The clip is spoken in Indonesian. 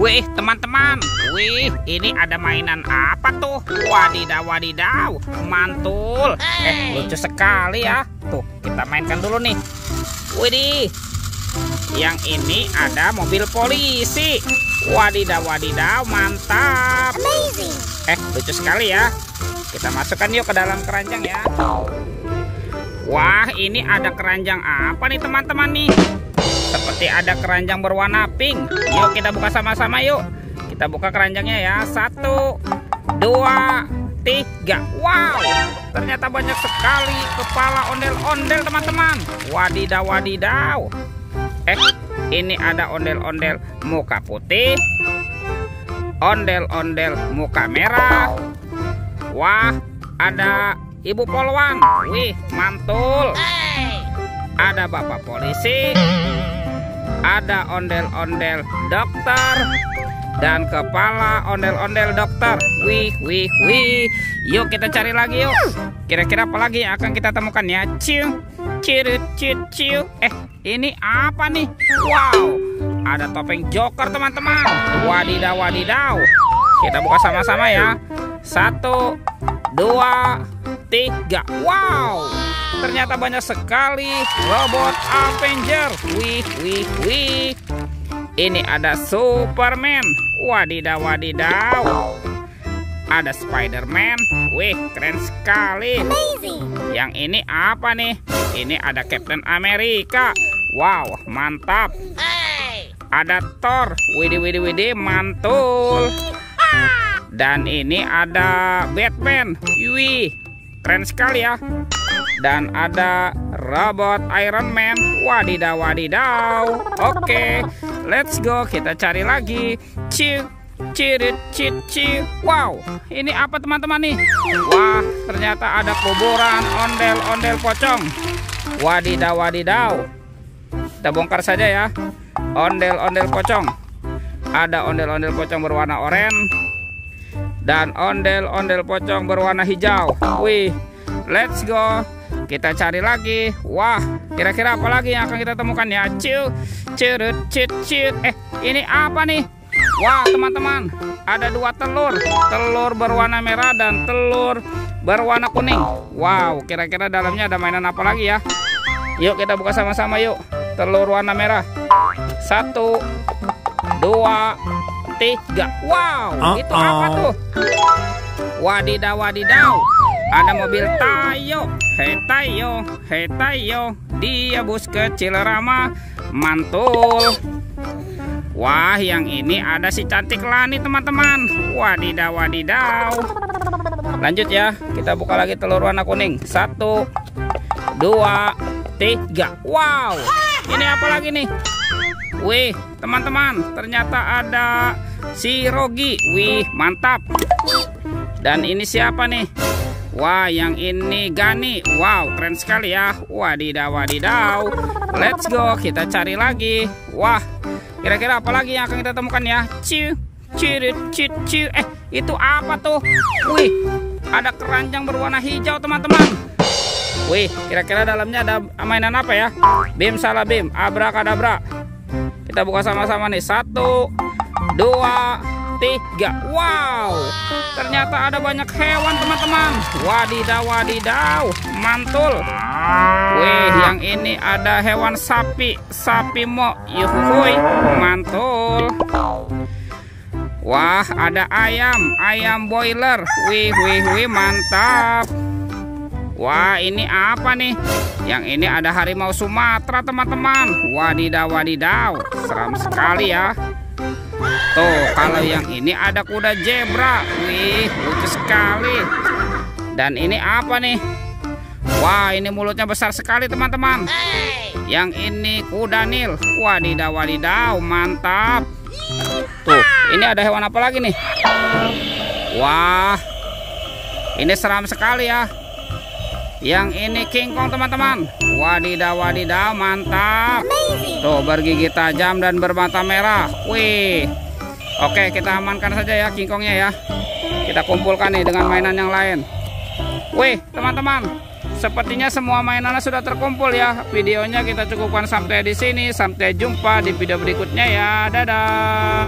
Wih, teman-teman. Wih, ini ada mainan apa tuh? Wadidaw, wadidaw. Mantul. Lucu sekali ya. Tuh, kita mainkan dulu nih. Widih. Yang ini ada mobil polisi. Wadidaw, wadidaw. Mantap. Lucu sekali ya. Kita masukkan yuk ke dalam keranjang ya. Wah, ini ada keranjang apa nih teman-teman nih? Seperti ada keranjang berwarna pink. Yuk kita buka sama-sama yuk. Kita buka keranjangnya ya. 1, 2, 3. Wow, ternyata banyak sekali kepala ondel-ondel teman-teman. Wadidaw, wadidaw. Ini ada ondel-ondel muka putih, ondel-ondel muka merah. Wah, ada ibu polwan. Wih, mantul. Ada bapak polisi, ada ondel-ondel dokter, dan kepala ondel-ondel dokter. Wih, wih, wih. Yuk kita cari lagi yuk. Kira-kira apa lagi yang akan kita temukan ya? Ciu, ciu, ciu, ciu. Ini apa nih? Wow, ada topeng Joker teman-teman. Wadidaw, wadidaw. Kita buka sama-sama ya. 1, 2, 3. Wow, ternyata banyak sekali robot Avenger. Wih, wih, wih. Ini ada Superman. Wadidaw, wadidaw. Ada Spiderman. Wih, keren sekali. Yang ini apa nih? Ini ada Captain America. Wow, mantap. Ada Thor. Widih, widih, widih, mantul. Dan ini ada Batman. Wih, keren sekali ya. Dan ada robot Iron Man. Wadidaw, wadidaw. Oke, let's go. Kita cari lagi. Ciu, cirit, cit, ciu. Wow, ini apa teman-teman nih? Wah, ternyata ada kuburan ondel-ondel pocong. Wadidaw, wadidaw. Kita bongkar saja ya. Ondel-ondel pocong. Ada ondel-ondel pocong berwarna oranye dan ondel-ondel pocong berwarna hijau. Wih, let's go. Kita cari lagi. Wah, kira-kira apa lagi yang akan kita temukan ya? Ciu, cirut, cit, cit. Ini apa nih? Wah, teman-teman, ada 2 telur. Telur berwarna merah dan telur berwarna kuning. Wow, kira-kira dalamnya ada mainan apa lagi ya? Yuk kita buka sama-sama yuk. Telur warna merah. 1, 2, 3. Wow, itu apa tuh? Wadidaw, wadidaw. Ada mobil Tayo. Hei Tayo, hei Tayo. Dia bus kecil ramah. Mantul. Wah, yang ini ada si cantik Lani teman-teman. Wadidaw, wadidaw. Lanjut ya. Kita buka lagi telur warna kuning. 1, 2, 3. Wow, ini apa lagi nih? Wih, teman-teman, ternyata ada si Rogi. Wih, mantap. Dan ini siapa nih? Wah, yang ini Gani. Wow, keren sekali ya. Wadidaw, wadidaw. Let's go, kita cari lagi. Wah, kira-kira apa lagi yang akan kita temukan ya? Ciu, cirit, cit, ciu. Itu apa tuh? Wih, ada keranjang berwarna hijau teman-teman. Wih, kira-kira dalamnya ada mainan apa ya? Bim salah bim, abrakadabra. Kita buka sama-sama nih. 1, 2, 3. Wow, ternyata ada banyak hewan teman-teman. Wadidaw, wadidaw, mantul. Wih, yang ini ada hewan sapi. Sapi mo, yuhuy, mantul. Wah, ada ayam. Ayam boiler. Wih, wih, wih, mantap. Wah, ini apa nih? Yang ini ada harimau Sumatera teman-teman. Wadidaw, wadidaw. Seram sekali ya. Tuh, kalau yang ini ada kuda zebra. Wih, lucu sekali. Dan ini apa nih? Wah, ini mulutnya besar sekali teman-teman. Yang ini kuda Nil. Wadidaw, wadidaw, mantap. Tuh, ini ada hewan apa lagi nih? Wah, ini seram sekali ya. Yang ini King Kong teman-teman. Wadidaw, wadidaw, mantap. Tuh, bergigi tajam dan bermata merah. Wih. Oke, kita amankan saja ya King Kongnya ya. Kita kumpulkan nih dengan mainan yang lain. Wih, teman-teman, sepertinya semua mainannya sudah terkumpul ya. Videonya kita cukupkan sampai di sini. Sampai jumpa di video berikutnya ya. Dadah.